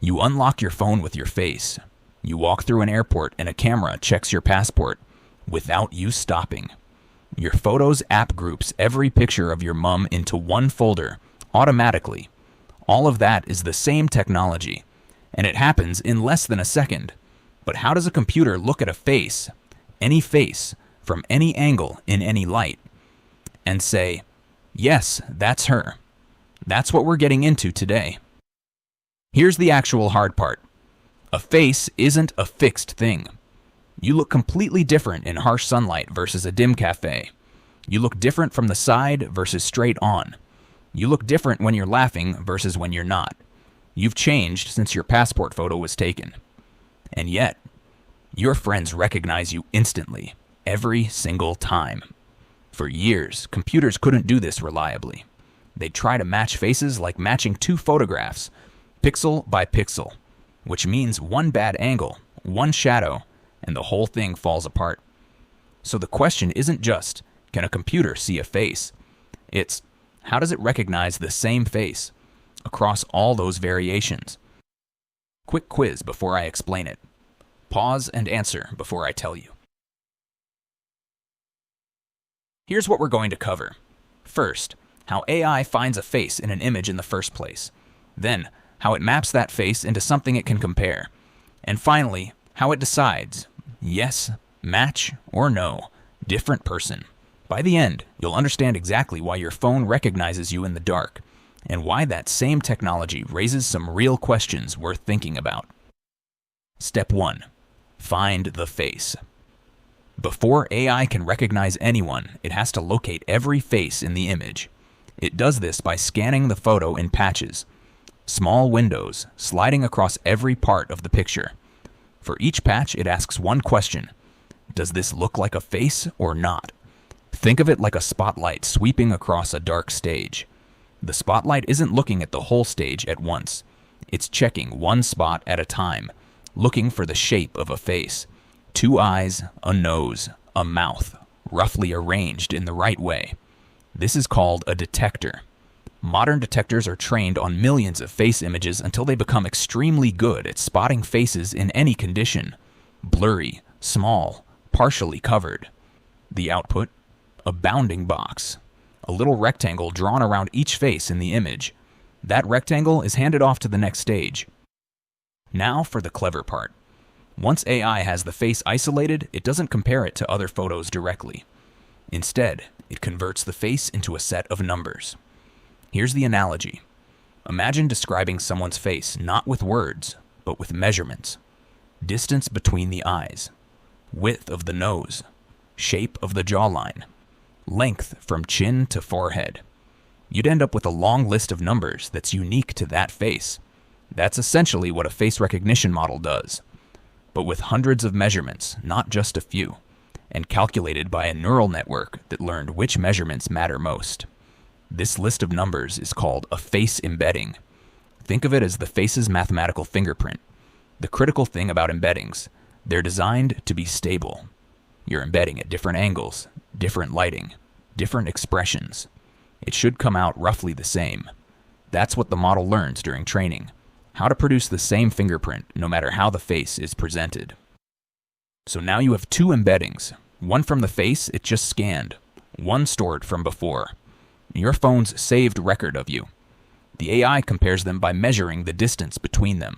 You unlock your phone with your face. You walk through an airport and a camera checks your passport without you stopping. Your Photos app groups every picture of your mum into one folder automatically. All of that is the same technology, and it happens in less than a second. But how does a computer look at a face, any face, from any angle in any light, and say, yes, that's her? That's what we're getting into today. Here's the actual hard part. A face isn't a fixed thing. You look completely different in harsh sunlight versus a dim cafe. You look different from the side versus straight on. You look different when you're laughing versus when you're not. You've changed since your passport photo was taken. And yet, your friends recognize you instantly, every single time. For years, computers couldn't do this reliably. They'd try to match faces like matching two photographs, pixel by pixel, which means one bad angle, one shadow, and the whole thing falls apart. So the question isn't just, can a computer see a face? It's, how does it recognize the same face across all those variations? Quick quiz before I explain it. Pause and answer before I tell you. Here's what we're going to cover. First, how AI finds a face in an image in the first place. Then, how it maps that face into something it can compare. And finally, how it decides, yes, match, or no, different person. By the end, you'll understand exactly why your phone recognizes you in the dark, and why that same technology raises some real questions worth thinking about. Step 1. Find the face. Before AI can recognize anyone, it has to locate every face in the image. It does this by scanning the photo in patches, small windows sliding across every part of the picture. For each patch, it asks one question. Does this look like a face or not? Think of it like a spotlight sweeping across a dark stage. The spotlight isn't looking at the whole stage at once. It's checking one spot at a time, looking for the shape of a face. 2 eyes, a nose, a mouth, roughly arranged in the right way. This is called a detector. Modern detectors are trained on millions of face images until they become extremely good at spotting faces in any condition. Blurry, small, partially covered. The output? A bounding box. A little rectangle drawn around each face in the image. That rectangle is handed off to the next stage. Now for the clever part. Once AI has the face isolated, it doesn't compare it to other photos directly. Instead, it converts the face into a set of numbers. Here's the analogy. Imagine describing someone's face not with words, but with measurements. Distance between the eyes, width of the nose, shape of the jawline, length from chin to forehead. You'd end up with a long list of numbers that's unique to that face. That's essentially what a face recognition model does, but with hundreds of measurements, not just a few, and calculated by a neural network that learned which measurements matter most. This list of numbers is called a face embedding. Think of it as the face's mathematical fingerprint. The critical thing about embeddings, they're designed to be stable. You're embedding at different angles, different lighting, different expressions. It should come out roughly the same. That's what the model learns during training. How to produce the same fingerprint no matter how the face is presented. So now you have 2 embeddings, one from the face it just scanned, one stored from before. Your phone's saved record of you. The AI compares them by measuring the distance between them.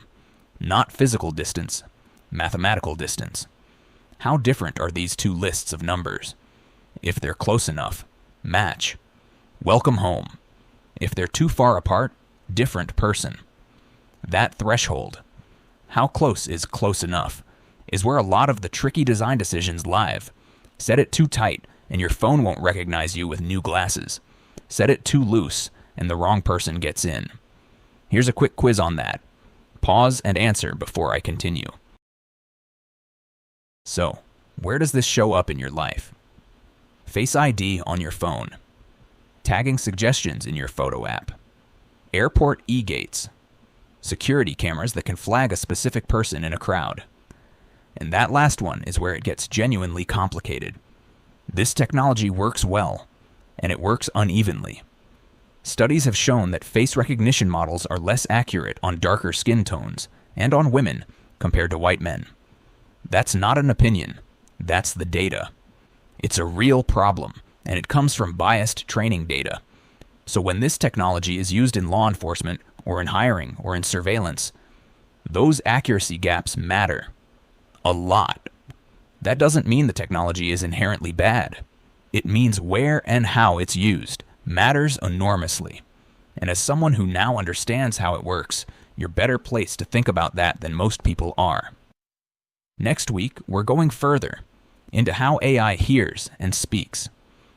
Not physical distance, mathematical distance. How different are these 2 lists of numbers? If they're close enough, match. Welcome home. If they're too far apart, different person. That threshold, how close is close enough, is where a lot of the tricky design decisions live. Set it too tight, and your phone won't recognize you with new glasses. Set it too loose, and the wrong person gets in. Here's a quick quiz on that. Pause and answer before I continue. So, where does this show up in your life? Face ID on your phone. Tagging suggestions in your photo app. Airport e-gates. Security cameras that can flag a specific person in a crowd. And that last one is where it gets genuinely complicated. This technology works well, and it works unevenly. Studies have shown that face recognition models are less accurate on darker skin tones and on women compared to white men. That's not an opinion. That's the data. It's a real problem, and it comes from biased training data. So when this technology is used in law enforcement, or in hiring, or in surveillance, those accuracy gaps matter. A lot. That doesn't mean the technology is inherently bad. It means where and how it's used matters enormously. And as someone who now understands how it works, you're better placed to think about that than most people are. Next week, we're going further into how AI hears and speaks,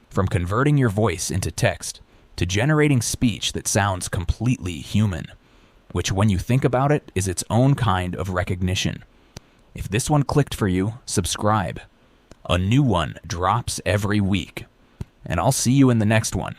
from converting your voice into text to generating speech that sounds completely human, which when you think about it is its own kind of recognition. If this one clicked for you, subscribe. A new one drops every week. And I'll see you in the next one.